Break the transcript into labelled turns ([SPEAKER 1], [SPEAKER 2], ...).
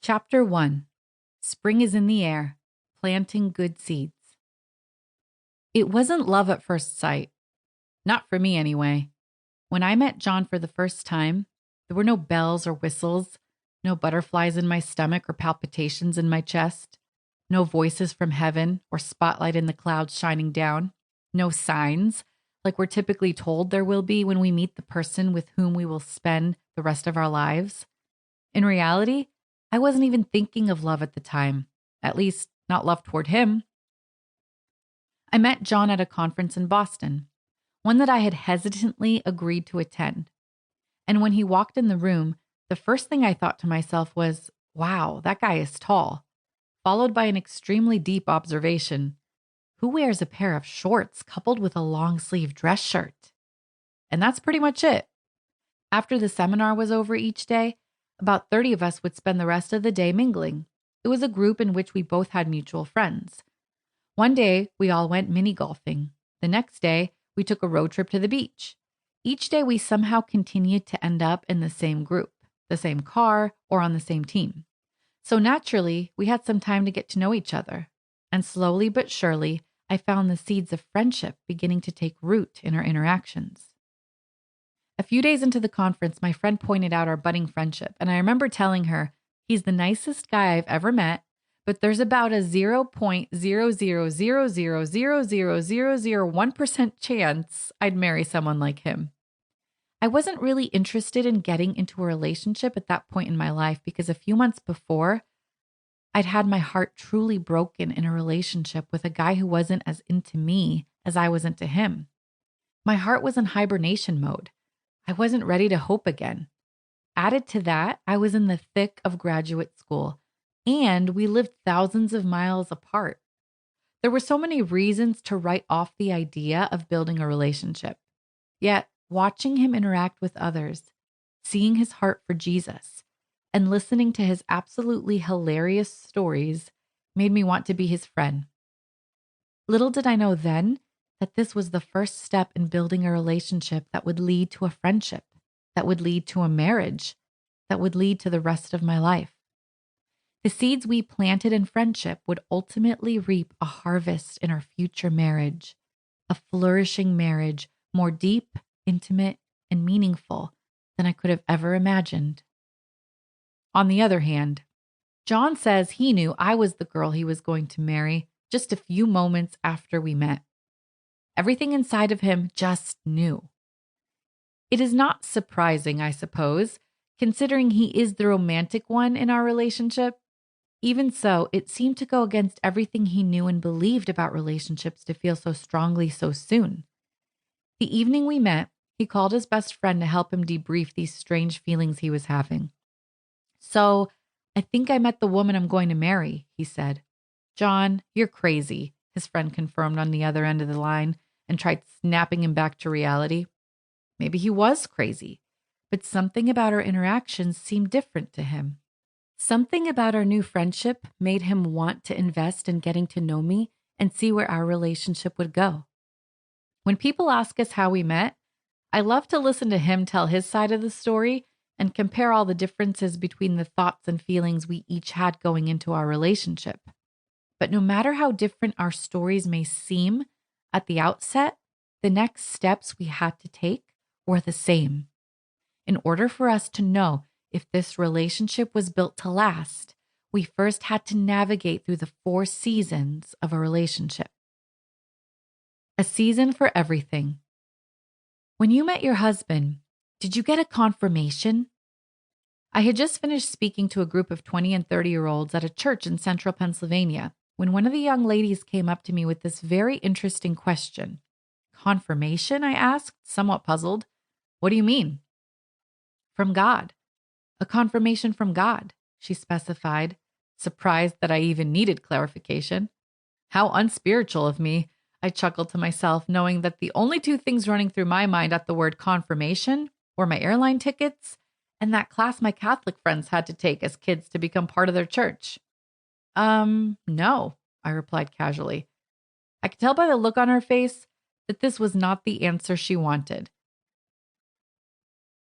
[SPEAKER 1] Chapter 1. Spring is in the air. Planting good seeds. It wasn't love at first sight. Not for me, anyway. When I met John for the first time, there were no bells or whistles, no butterflies in my stomach or palpitations in my chest, no voices from heaven or spotlight in the clouds shining down, no signs like we're typically told there will be when we meet the person with whom we will spend the rest of our lives. In reality, I wasn't even thinking of love at the time, at least not love toward him. I met John at a conference in Boston, one that I had hesitantly agreed to attend. And when he walked in the room, the first thing I thought to myself was, wow, that guy is tall, followed by an extremely deep observation. Who wears a pair of shorts coupled with a long-sleeve dress shirt? And that's pretty much it. After the seminar was over each day, about 30 of us would spend the rest of the day mingling. It was a group in which we both had mutual friends. One day, we all went mini-golfing. The next day, we took a road trip to the beach. Each day, we somehow continued to end up in the same group, the same car, or on the same team. So naturally, we had some time to get to know each other. And slowly but surely, I found the seeds of friendship beginning to take root in our interactions. A few days into the conference, my friend pointed out our budding friendship, and I remember telling her, he's the nicest guy I've ever met, but there's about a 0.000000001% chance I'd marry someone like him. I wasn't really interested in getting into a relationship at that point in my life because a few months before, I'd had my heart truly broken in a relationship with a guy who wasn't as into me as I was into him. My heart was in hibernation mode. I wasn't ready to hope again. Added to that, I was in the thick of graduate school, and we lived thousands of miles apart. There were so many reasons to write off the idea of building a relationship. Yet, watching him interact with others, seeing his heart for Jesus, and listening to his absolutely hilarious stories made me want to be his friend. Little did I know then that this was the first step in building a relationship that would lead to a friendship, that would lead to a marriage, that would lead to the rest of my life. The seeds we planted in friendship would ultimately reap a harvest in our future marriage, a flourishing marriage, more deep, intimate, and meaningful than I could have ever imagined. On the other hand, John says he knew I was the girl he was going to marry just a few moments after we met. Everything inside of him just knew. It is not surprising, I suppose, considering he is the romantic one in our relationship. Even so, it seemed to go against everything he knew and believed about relationships to feel so strongly so soon. The evening we met, he called his best friend to help him debrief these strange feelings he was having. So, I think I met the woman I'm going to marry, he said. John, you're crazy, his friend confirmed on the other end of the line and tried snapping him back to reality. Maybe he was crazy, but something about our interactions seemed different to him. Something about our new friendship made him want to invest in getting to know me and see where our relationship would go. When people ask us how we met, I love to listen to him tell his side of the story and compare all the differences between the thoughts and feelings we each had going into our relationship. But no matter how different our stories may seem at the outset, the next steps we had to take were the same. In order for us to know if this relationship was built to last, we first had to navigate through the 4 seasons of a relationship. A season for everything. When you met your husband, did you get a confirmation? I had just finished speaking to a group of 20 and 30-year-olds at a church in central Pennsylvania when one of the young ladies came up to me with this very interesting question. Confirmation, I asked, somewhat puzzled. What do you mean? From God. A confirmation from God, she specified, surprised that I even needed clarification. How unspiritual of me, I chuckled to myself, knowing that the only 2 things running through my mind at the word confirmation were my airline tickets and that class my Catholic friends had to take as kids to become part of their church. No, I replied casually. I could tell by the look on her face that this was not the answer she wanted.